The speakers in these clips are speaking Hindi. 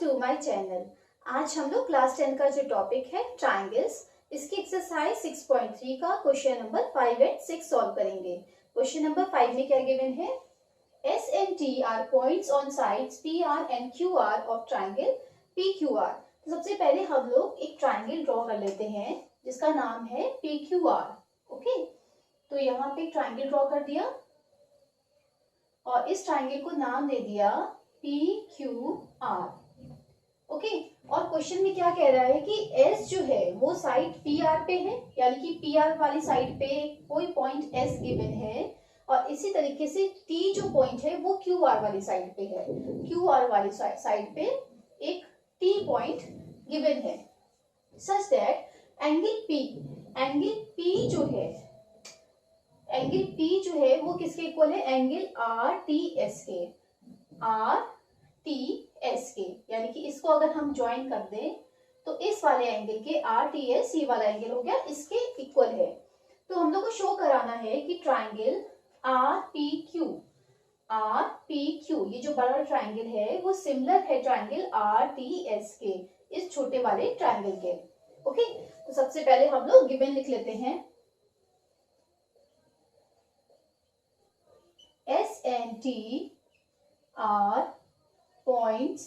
To my channel. आज हम लोग क्लास 10 का जो टॉपिक है ट्राइंगल्स, इसकी एक्सरसाइज 6.3 का क्वेश्चन नंबर 5 एंड 6 सॉल्व करेंगे। क्वेश्चन नंबर 5 में क्या गिवन है? S and T R points on sides P R and Q R of triangle P Q R. तो सबसे पहले हम लोग एक ट्राइंगल ड्रॉ कर लेते हैं जिसका नाम है पी क्यू आर। ओके, तो यहाँ पे ट्राइंगल ड्रॉ कर दिया और इस ट्राइंगल को नाम दे दिया पी क्यू आर। ओके, और क्वेश्चन में क्या कह रहा है कि एस जो है वो साइड पी आर पे है, यानी कि पी आर वाली साइड पे कोई पॉइंट एस गिवन है, और इसी तरीके से टी जो पॉइंट है वो क्यू आर वाली साइड पे है। क्यू आर वाली साइड पे एक टी पॉइंट गिवन है, सच दैट एंगल पी जो है वो किसके इक्वल है? एंगल आर टी एस के, आर टी एस के, यानी कि इसको अगर हम ज्वाइन कर दें तो इस वाले एंगल के आर टी एस, ये वाला एंगल हो गया, इसके इक्वल है। तो हम लोग को शो कराना है कि ट्राइंगल आर पी क्यू, ये जो बड़ा ट्राइंगल है वो सिमिलर है ट्राइंगल आर टी एस के, इस छोटे वाले ट्राइंगल के। ओके, तो सबसे पहले हम लोग गिवन लिख लेते हैं। S and T R points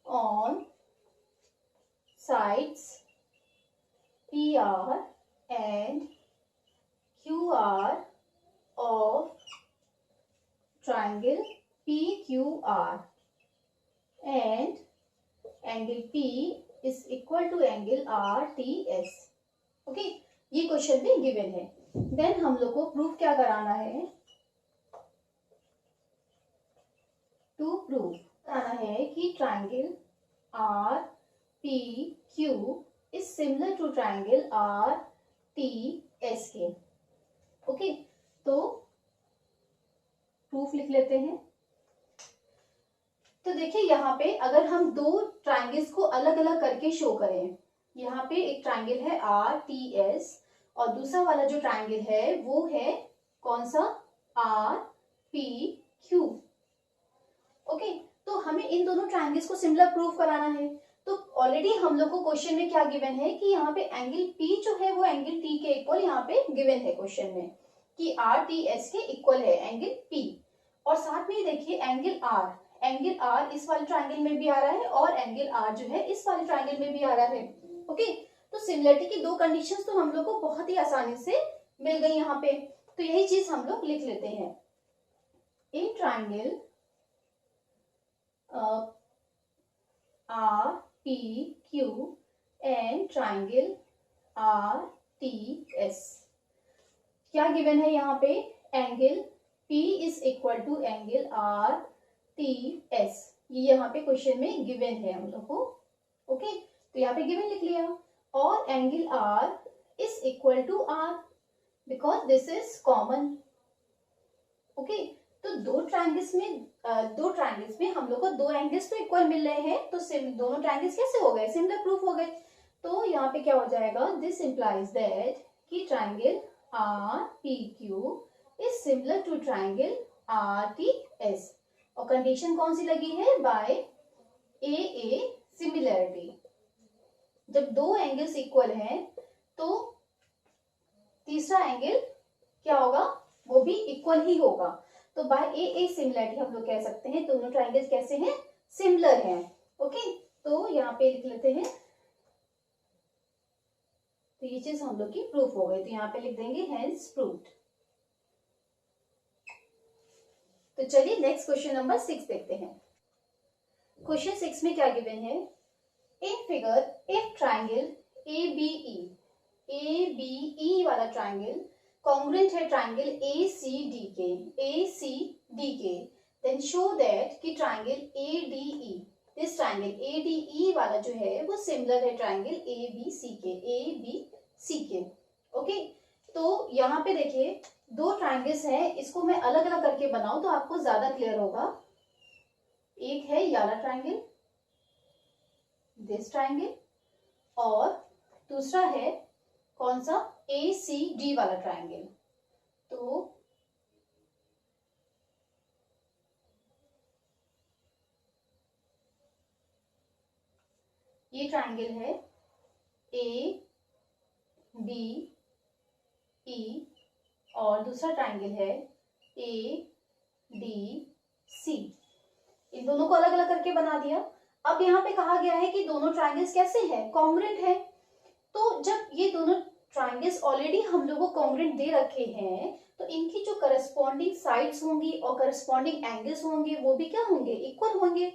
on sides PR and QR of triangle PQR, and angle P is equal to angle RTS. Okay, ये क्वेश्चन में गिवन है। देन हम लोग को प्रूफ क्या कराना है? टू प्रूव कराना है कि triangle R P Q is similar to triangle R T S के। ओके, तो प्रूफ लिख लेते हैं। तो देखिए यहाँ पे अगर हम दो ट्राइंगल्स को अलग अलग करके शो करें, यहाँ पे एक ट्राइंगल है आर टी एस और दूसरा वाला जो ट्राइंगल है वो है कौन सा? Are P Q. ओके, तो हमें इन दोनों ट्राइंगल्स को सिमिलर प्रूफ कराना है। तो ऑलरेडी हम लोग को क्वेश्चन में क्या गिवन है कि यहाँ पे एंगल P जो है वो एंगल T के इक्वल यहाँ पे गिवन है क्वेश्चन में कि आर टी एस के इक्वल है एंगल P। और साथ में देखिए एंगल R इस वाले ट्राइंगल में भी आ रहा है और एंगल R जो है इस वाले ट्राइंगल में भी आ रहा है। ओके, तो सिमिलरिटी की दो कंडीशंस तो हम लोग को बहुत ही आसानी से मिल गई यहाँ पे। तो यही चीज हम लोग लिख लेते हैं। In triangle R P Q and triangle R T S, क्या गिवन है यहाँ पे? Angle P is equal to angle R T S, ये यहाँ पे क्वेश्चन में गिवन है हम लोग को। ओके, तो यहाँ पे गिवन लिख लिया। और angle R is equal to R because this is common. Okay, तो दो ट्राइंगल्स में हम लोग को दो एंगल्स तो इक्वल मिल रहे हैं, तो दोनों ट्राइंगल्स कैसे हो गए? सिमिलर प्रूफ हो गए। तो यहाँ पे क्या हो जाएगा? दिस इंप्लाइज दैट कि triangle R P Q is similar to triangle R T S. और कंडीशन कौन सी लगी है? By a similarity. जब दो एंगल्स इक्वल हैं तो तीसरा एंगल क्या होगा? वो भी इक्वल ही होगा। तो बाय ए सिमिलरिटी हम लोग कह सकते हैं दोनों ट्राइंगल्स कैसे हैं? सिमिलर हैं। ओके, तो यहाँ पे लिख लेते हैं। तो ये चीज हम लोग की प्रूफ हो गई, तो यहाँ पे लिख देंगे हेंस प्रूव्ड। तो चलिए नेक्स्ट क्वेश्चन नंबर 6 देखते हैं। क्वेश्चन 6 में क्या गिवन है? In figure if triangle A B E वाला ट्राइंगल कॉन्ग्रुएंट है ट्राइंगल ए सी डी के, देन शो दैट कि triangle A D E, this triangle A D E वाला जो है वो सिमिलर है ट्राइंगल ए बी सी के। ओके, तो यहाँ पे देखिए दो ट्राइंगल्स हैं, इसको मैं अलग अलग करके बनाऊं तो आपको ज्यादा क्लियर होगा। एक है ये वाला ट्राइंगल, दिस ट्राइंगल, और दूसरा है कौन सा? ए सी डी वाला ट्राइंगल। तो ये ट्राइंगल है ए बी ई और दूसरा ट्राइंगल है ए डी सी। इन दोनों को अलग अलग करके बना दिया। अब यहाँ पे कहा गया है कि दोनों ट्राइंगल्स कैसे हैं, कॉन्ग्रुएंट है। तो जब ये दोनों ट्राइंगल्स ऑलरेडी हम लोगों को कॉन्ग्रुएंट दे रखे हैं तो इनकी जो करस्पॉन्डिंग साइड्स होंगी और करस्पॉन्डिंग एंगल्स होंगे वो भी क्या होंगे, इक्वल होंगे।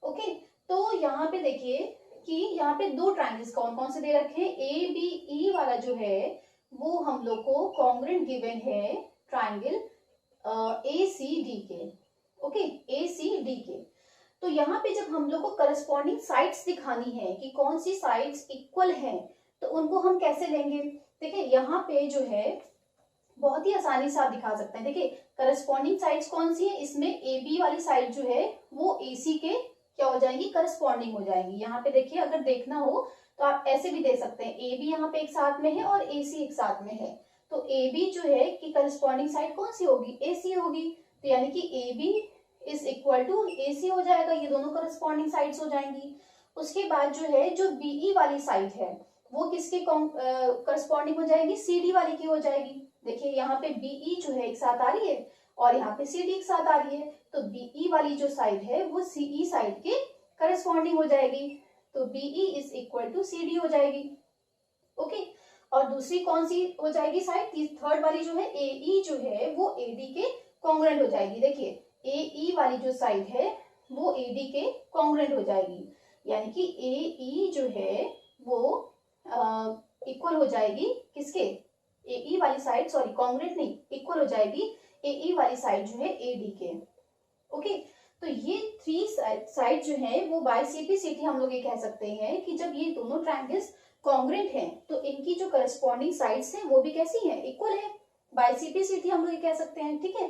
ओके, तो यहाँ पे देखिए कि यहाँ पे दो ट्राइंगल्स कौन कौन से दे रखे हैं, ए बी ई वाला जो है वो हम लोग को कॉन्ग्रुएंट गिवन है ट्राइंगल ए सी डी के। ओके, ए सी डी के। तो यहाँ पे जब हम लोग को करस्पॉन्डिंग साइड्स दिखानी है कि कौन सी साइड्स इक्वल हैं तो उनको हम कैसे लेंगे। देखिए यहाँ पे जो है बहुत ही आसानी से आप दिखा सकते हैं। देखिए करस्पॉन्डिंग साइड्स कौन सी है, इसमें ए बी वाली साइड जो है वो ए सी के क्या हो जाएंगी, करस्पॉन्डिंग हो जाएंगी। यहाँ पे देखिए अगर देखना हो तो आप ऐसे भी दे सकते हैं, ए बी यहाँ पे एक साथ में है और ए सी एक साथ में है। तो ए बी जो है कि करस्पॉन्डिंग साइड कौन सी होगी, ए सी होगी। तो यानी कि A B is equal to A C हो जाएगा, ये दोनों करस्पॉन्डिंग साइड्स हो जाएंगी। उसके बाद जो है जो बीई वाली साइड है वो किसके करस्पॉन्डिंग हो जाएगी, सी डी वाली की हो जाएगी। देखिए यहाँ पे बीई जो है एक साथ आ रही है और यहाँ पे सी डी एक साथ आ रही है, तो बीई वाली जो साइड है वो सीई साइड के करस्पॉन्डिंग हो जाएगी। तो B E is equal to C D हो जाएगी। ओके, और दूसरी कौन सी हो जाएगी साइड, थर्ड वाली जो है एई जो है वो एडी के कॉन्ग्रुएंट हो जाएगी। देखिए एई वाली जो साइड है वो एडी के कॉन्ग्रुएंट हो जाएगी, यानी कि एई जो है वो इक्वल हो जाएगी किसके, एई वाली साइड, सॉरी कॉन्ग्रुएंट नहीं, इक्वल हो जाएगी एई वाली साइड जो है एडी के। ओके, तो ये थ्री साइड जो है वो बाय सीपी हम लोग ये कह सकते हैं कि जब ये दोनों ट्रायंगल्स कॉन्ग्रुएंट हैं तो इनकी जो करस्पॉन्डिंग साइड्स हैं वो भी कैसी हैं, इक्वल है। बाय सीपी हम लोग ये कह सकते हैं। ठीक है,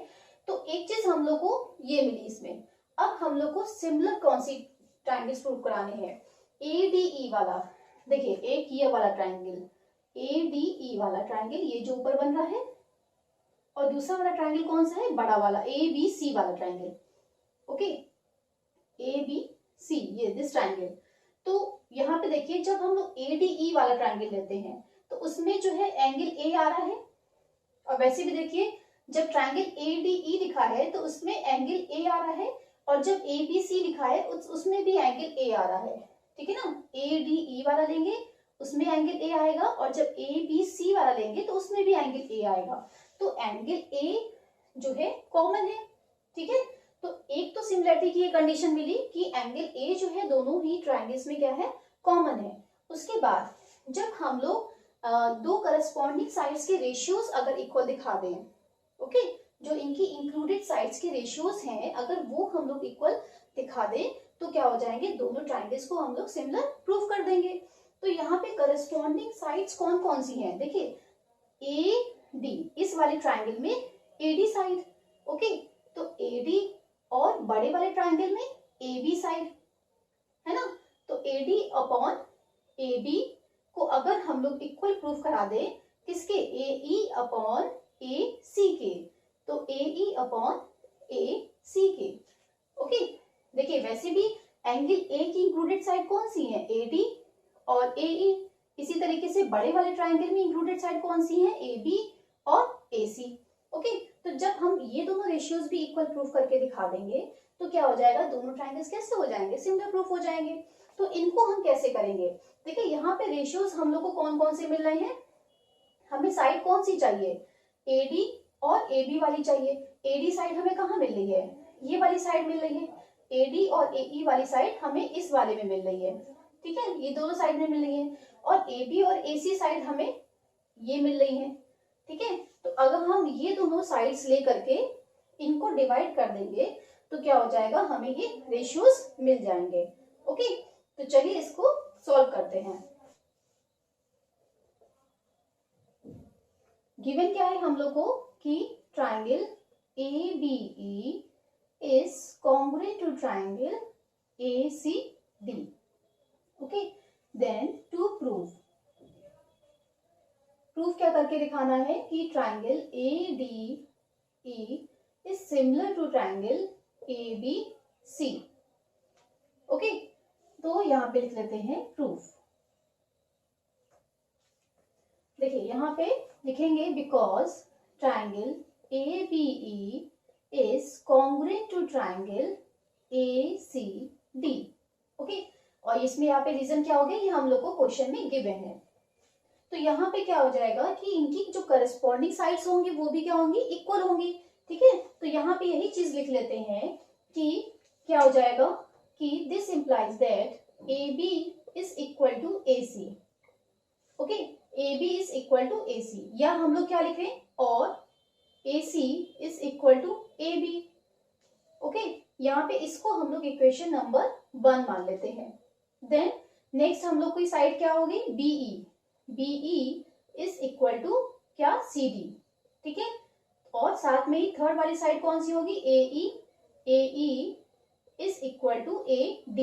तो एक चीज हम लोग को ये मिली इसमें। अब हम लोग को सिमिलर कौन सी ट्रायंगल्स प्रूव कराने हैं, एडीई वाला। देखिए एक ये वाला ट्रायंगल एडीई वाला ट्रायंगल ये जो ऊपर बन रहा है, और दूसरा वाला ट्रायंगल कौन सा है, बड़ा वाला ए बी सी वाला triangle. Okay, A B C, ये दिस ट्रायंगल। तो यहाँ पे देखिए जब हम लोग एडीई वाला ट्रायंगल लेते हैं तो उसमें जो है एंगल ए आ रहा है, और वैसे भी देखिए जब ट्रायंगल एडीई लिखा है तो उसमें एंगल ए आ रहा है, और जब ए बी सी लिखा है उसमें भी एंगल ए आ रहा है। ठीक है ना, ए डी ई वाला लेंगे उसमें एंगल ए आएगा, और जब ए बी सी वाला लेंगे तो उसमें भी एंगल ए आएगा। तो एंगल ए जो है कॉमन है। ठीक है, तो एक तो सिमिलरिटी की ये कंडीशन मिली कि एंगल ए जो है दोनों ही ट्रायंगल्स में क्या है, कॉमन है। उसके बाद जब हम लोग दो करस्पॉन्डिंग साइड्स के रेशियोज अगर इक्वल दिखा दें, ओके, जो इनकी इंक्लूडेड साइड्स के रेशियोज हैं अगर वो हम लोग इक्वल दिखा दें तो क्या हो जाएंगे, दोनों ट्रायंगल्स को हम लोग सिमिलर प्रूव कर देंगे। तो यहाँ पे करस्पॉन्डिंग साइड्स कौन कौन सी हैं, देखिए ए डी, इस वाले ट्रायंगल में एडी साइड, ओके, तो एडी, और बड़े वाले ट्रायंगल में ए बी साइड, है ना। तो एडी अपॉन ए बी को अगर हम लोग इक्वल प्रूफ करा दे किसके, ए ई अपॉन ए सी के, तो ए ई अपॉन ए सी के। ओके, देखिए वैसे भी एंगल ए की इंक्लूडेड साइड कौन सी है, ए डी और ए ई। इसी तरीके से बड़े वाले ट्रायंगल में इंक्लूडेड साइड कौन सी है, ए बी और ए सी। ओके, तो जब हम ये दोनों रेशियोज भी इक्वल प्रूफ करके दिखा देंगे तो क्या हो जाएगा, दोनों ट्रायंगल्स कैसे हो जाएंगे, सिमिलर प्रूफ हो जाएंगे। तो इनको हम कैसे करेंगे, देखिए यहाँ पे रेशियोज हम लोग को कौन कौन से मिल रहे हैं, हमें साइड कौन सी चाहिए, एडी और एबी वाली चाहिए। एडी साइड हमें कहाँ मिल रही है, ये वाली साइड मिल रही है। एडी और एई वाली साइड हमें इस वाले में मिल रही है। ठीक है, ये दोनों साइड में मिल रही है, और एबी और एसी साइड हमें ये मिल रही है। ठीक है, तो अगर हम ये दोनों साइड्स ले करके इनको डिवाइड कर देंगे तो क्या हो जाएगा, हमें ये रेशियोज मिल जाएंगे। ओके, तो चलिए इसको सॉल्व करते हैं। गिवन क्या है हम लोग को कि triangle A B E is congruent to triangle ACD. Okay, then to prove क्या करके दिखाना है कि triangle ADE is similar to triangle ABC. Okay, तो तो यहाँ पे लिख लेते हैं प्रूफ। देखिए यहाँ पे लिखेंगे because triangle ABE is congruent to triangle ACD। Okay, और इसमें यहाँ पे रीजन क्या हो गया, ये हम लोग को क्वेश्चन में गिवन है। तो यहाँ पे क्या हो जाएगा कि इनकी जो करस्पॉन्डिंग साइड्स होंगी वो भी क्या होंगी, इक्वल होंगी। ठीक है, तो यहाँ पे यही चीज लिख लेते हैं कि क्या हो जाएगा कि this implies that AB is equal to AC। Okay, AB is equal to AC, या हम लोग क्या लिखें, और AC is equal to AB। Okay, यहाँ पे इसको हम लोग इक्वेशन नंबर 1 मान लेते हैं। देन नेक्स्ट हम लोग की साइड क्या होगी, BE इज इक्वल टू क्या, CD। ठीक है, और साथ में ही थर्ड वाली साइड कौन सी होगी, AE is equal to AD।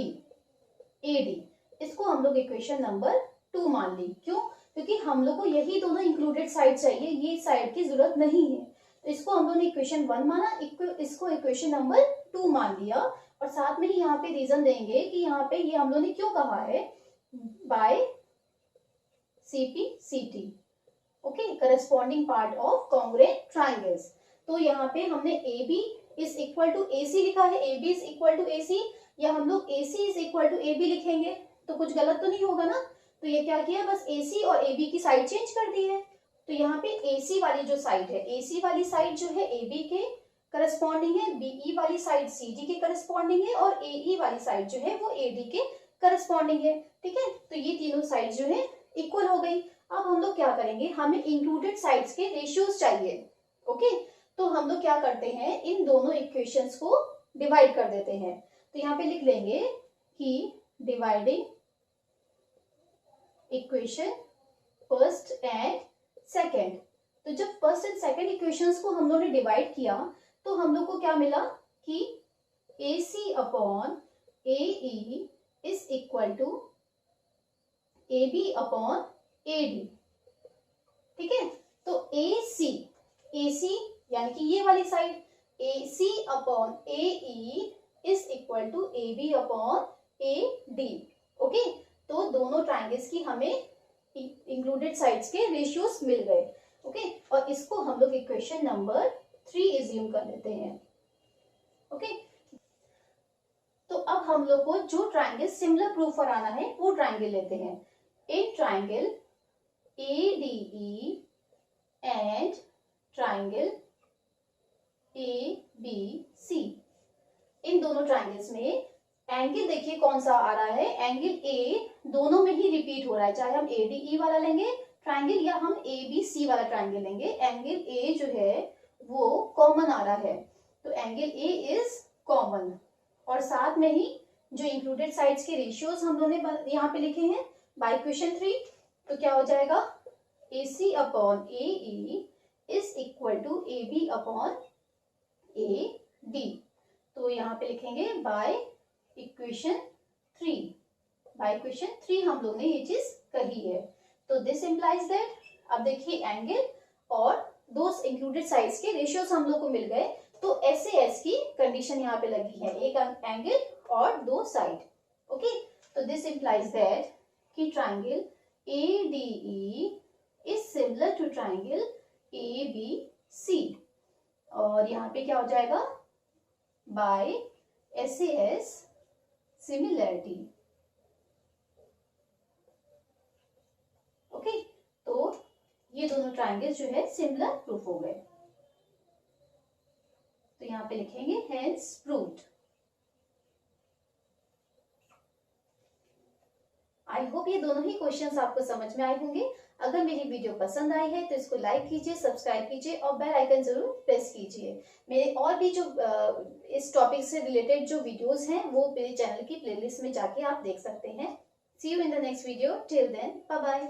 इसको हम लोग इक्वेशन नंबर 2 मान ली। क्यों, क्योंकि हम लोग को यही दोनों इंक्लूडेड साइड चाहिए, ये साइड की जरूरत नहीं है। तो इसको हम लोग ने इक्वेशन 1 माना, इसको इक्वेशन नंबर 2 मान लिया। और साथ में ही यहाँ पे रीजन देंगे कि यहाँ पे ये हम लोग ने क्यों कहा है, बाय CP/CT। ओके, corresponding part of congruent triangles. तो यहाँ पे हमने AB is equal to AC लिखा है, AB is equal to AC, या हम लोग AC is equal to AB लिखेंगे तो कुछ गलत तो नहीं होगा ना। तो ये क्या किया, बस AC और AB की साइड चेंज कर दी है। तो यहाँ पे AC वाली जो साइड है, AC वाली साइड जो है AB के करस्पॉन्डिंग है, BE वाली साइड CD के करस्पॉन्डिंग है, और AE वाली साइड जो है वो AD के करस्पॉन्डिंग है। ठीक है, तो ये तीनों साइड जो है इक्वल हो गई। अब हम लोग क्या करेंगे, हमें इंक्लूडेड साइड्स के रेशियोज चाहिए। ओके, तो हम लोग क्या करते हैं, इन दोनों इक्वेशंस को डिवाइड कर देते हैं। तो यहाँ पे लिख लेंगे कि dividing equation first and second. तो जब फर्स्ट एंड सेकंड इक्वेशंस को हम लोग ने डिवाइड किया तो हम लोग को क्या मिला कि AC upon AE is equal to AB upon AD। ठीक है, तो AC यानी कि ये वाली side, AC upon AE is equal to AB upon AD। Okay, तो दोनों ट्राइंगल्स की हमें इंक्लूडेड साइड्स के रेशियोज मिल गए। ओके, और इसको हम लोग इक्वेशन नंबर 3 एज्यूम कर लेते हैं। ओके, तो अब हम लोग को जो ट्राइंगल सिमिलर प्रूफ कराना है वो ट्राइंगल लेते हैं। In triangle ADE and triangle ABC, इन दोनों ट्राइंगल्स में एंगल देखिए कौन सा आ रहा है, एंगल A दोनों में ही रिपीट हो रहा है, चाहे हम ADE वाला लेंगे ट्राइंगल या हम ABC वाला ट्राइंगल लेंगे, एंगल A जो है वो कॉमन आ रहा है। तो एंगल A इज कॉमन, और साथ में ही जो इंक्लूडेड साइड्स के रेशियोज हम लोगों ने यहाँ पे लिखे हैं बाय इक्वेशन 3। तो क्या हो जाएगा, AC upon AE is equal to AB upon AD। तो यहाँ पे लिखेंगे बाय इक्वेशन 3। बाय इक्वेशन 3 हम लोग ने ये चीज कही है। तो दिस इंप्लाइज दैट, अब देखिए एंगल और दो इंक्लूडेड साइड्स के रेशियोज हम लोग को मिल गए, तो SAS की कंडीशन यहाँ पे लगी है, एक एंगल और दो साइड। ओके, तो दिस इंप्लाइज दैट कि triangle ADE is similar to triangle ABC, और यहाँ पे क्या हो जाएगा, बाय SAS सिमिलरिटी। ओके, तो ये दोनों ट्राइंगल्स जो है सिमिलर प्रूफ हो गए। तो यहाँ पे लिखेंगे हेंस प्रूव्ड। आई होप ये दोनों ही क्वेश्चंस आपको समझ में आए होंगे। अगर मेरी वीडियो पसंद आई है तो इसको लाइक कीजिए, सब्सक्राइब कीजिए और बेल आइकन जरूर प्रेस कीजिए। मेरे और भी जो इस टॉपिक से रिलेटेड जो वीडियोस हैं वो मेरे चैनल की प्लेलिस्ट में जाके आप देख सकते हैं। See you in the next video, till then bye bye.